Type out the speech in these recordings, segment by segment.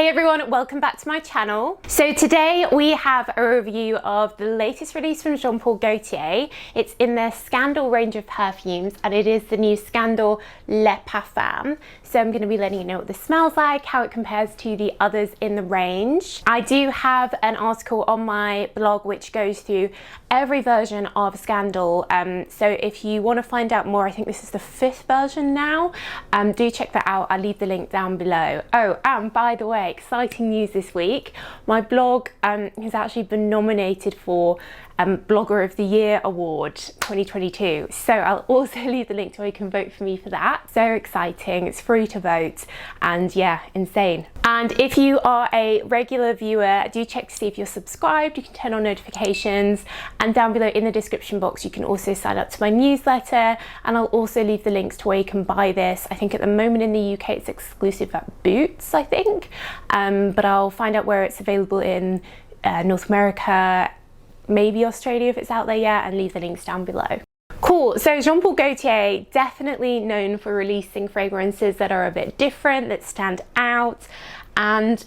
Hey everyone, welcome back to my channel. So today we have a review of the latest release from Jean Paul Gaultier. It's in their Scandal range of perfumes and it is the new Scandal Le Parfum. So I'm going to be letting you know what this smells like, how it compares to the others in the range. I do have an article on my blog which goes through every version of Scandal. So if you want to find out more, I think this is the 5th version now. Do check that out. I'll leave the link down below. Oh, and by the way, exciting news this week. My blog has actually been nominated for Blogger of the Year Award 2022. So I'll also leave the link to where you can vote for me for that. So exciting, it's free to vote and yeah, insane. And if you are a regular viewer, do check to see if you're subscribed. You can turn on notifications, and down below in the description box you can also sign up to my newsletter, and I'll also leave the links to where you can buy this. I think at the moment in the UK it's exclusive at Boots, I think, but I'll find out where it's available in North America, maybe Australia if it's out there yet, and leave the links down below. Cool, so Jean Paul Gaultier, definitely known for releasing fragrances that are a bit different, that stand out. And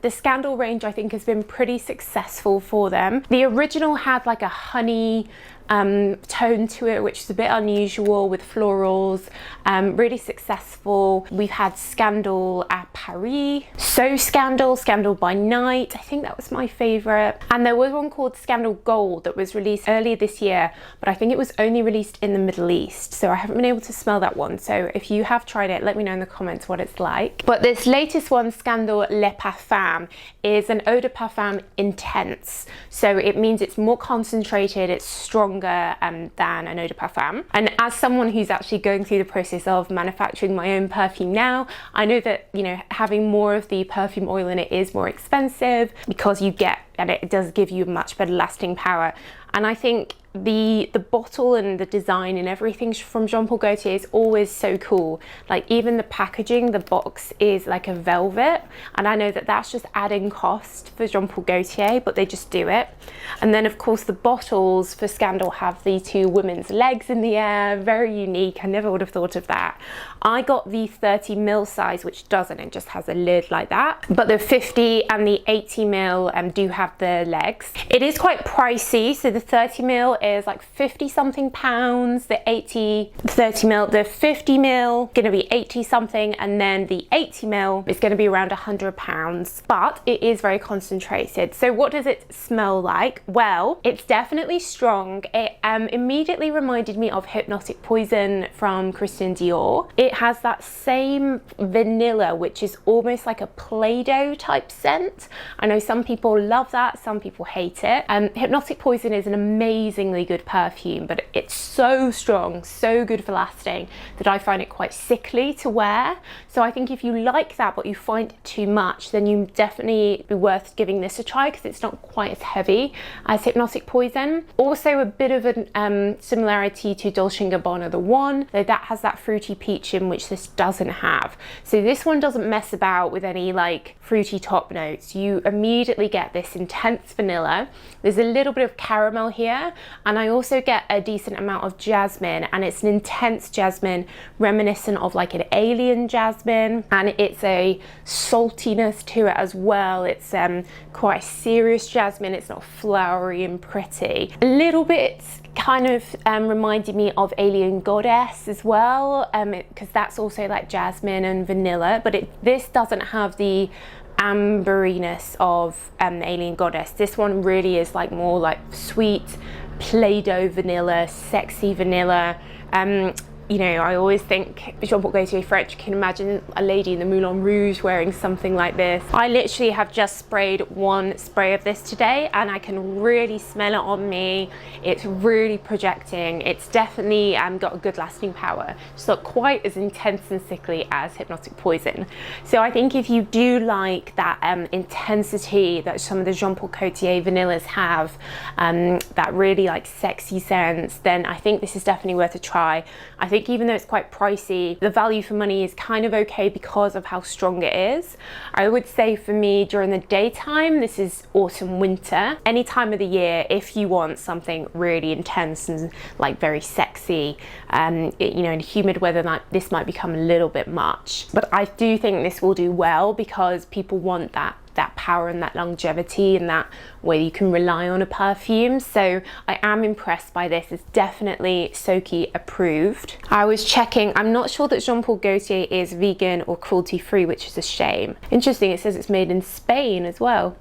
the Scandal range I think has been pretty successful for them. The original had like a honey tone to it, which is a bit unusual, with florals, really successful. We've had Scandal à Paris, So Scandal, Scandal by Night, I think that was my favorite. And there was one called Scandal Gold that was released earlier this year, but I think it was only released in the Middle East, so I haven't been able to smell that one. So if you have tried it, let me know in the comments what it's like. But this latest one, Scandal Le Parfum, is an eau de parfum intense. So it means it's more concentrated, it's stronger than an eau de parfum. And as someone who's actually going through the process of manufacturing my own perfume now, I know that, you know, having more of the perfume oil in it is more expensive, because you get, and it does give you much better lasting power. And I think the bottle and the design and everything from Jean Paul Gaultier is always so cool. Like even the packaging, the box is like a velvet, and I know that that's just adding cost for Jean Paul Gaultier, but they just do it. And then of course the bottles for Scandal have the 2 women's legs in the air, very unique. I never would have thought of that. I got the 30ml size, which doesn't, it just has a lid like that, but the 50 and the 80ml do have the legs. It is quite pricey, so the 30ml is like 50 something pounds, the 30ml, the 50ml gonna be 80 something, and then the 80ml is gonna be around 100 pounds, but it is very concentrated. So what does it smell like? Well, it's definitely strong. It immediately reminded me of Hypnotic Poison from Christian Dior. It has that same vanilla, which is almost like a Play-Doh type scent. I know some people love that, some people hate it. Hypnotic Poison is an amazingly good perfume, but it's so strong, so good for lasting, that I find it quite sickly to wear. So I think if you like that but you find it too much, then you definitely be worth giving this a try, because it's not quite as heavy as Hypnotic Poison. Also a bit of a similarity to Dolce & Gabbana The One, though that has that fruity peach in which this doesn't have. So this one doesn't mess about with any like fruity top notes. You immediately get this intense vanilla. There's a little bit of caramel here, and I also get a decent amount of jasmine, and it's an intense jasmine reminiscent of like an alien jasmine, and it's a saltiness to it as well. It's quite a serious jasmine, it's not flowery and pretty. A little bit kind of reminded me of Alien Goddess as well, because that's also like jasmine and vanilla, but this doesn't have the amberiness of Alien Goddess. This one really is like more like sweet Play-Doh vanilla, sexy vanilla. You know, I always think Jean Paul Gaultier French. You can imagine a lady in the Moulin Rouge wearing something like this. I literally have just sprayed one spray of this today, and I can really smell it on me. It's really projecting. It's definitely got a good lasting power. It's not quite as intense and sickly as Hypnotic Poison. So I think if you do like that intensity that some of the Jean Paul Gaultier vanillas have, that really like sexy sense, then I think this is definitely worth a try. I think think even though it's quite pricey, the value for money is kind of okay because of how strong it is. I would say for me during the daytime, this is autumn, winter. Any time of the year, if you want something really intense and like very sexy, you know, in humid weather, this might become a little bit much. But I do think this will do well because people want that power and that longevity and that way you can rely on a perfume. So I am impressed by this. It's definitely Soki approved. I was checking, I'm not sure that Jean Paul Gaultier is vegan or cruelty free, which is a shame. Interesting, it says it's made in Spain as well.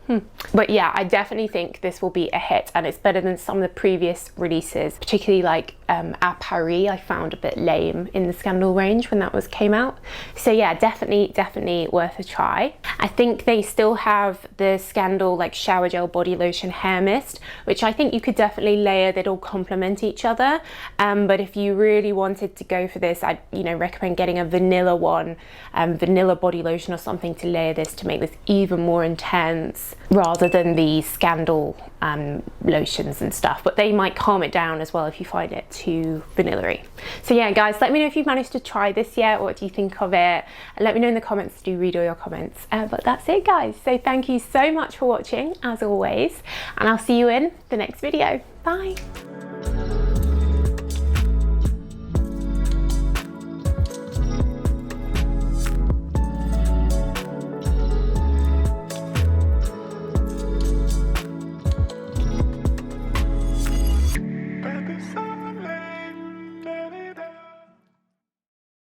But yeah, I definitely think this will be a hit, and it's better than some of the previous releases, particularly like À Paris, I found a bit lame in the Scandal range when that came out. So yeah, definitely worth a try. I think they still have the Scandal like shower gel body lotion hair mist, which I think you could definitely layer. They'd all complement each other. But if you really wanted to go for this, I'd recommend getting a vanilla one, vanilla body lotion or something to layer this to make this even more intense, rather than the Scandal lotions and stuff. But they might calm it down as well if you find it too vanilla-y. So yeah, guys, let me know if you've managed to try this yet. What do you think of it? And let me know in the comments. Do read all your comments. But that's it, guys. So thank you so much for watching, as always, and I'll see you in the next video. Bye.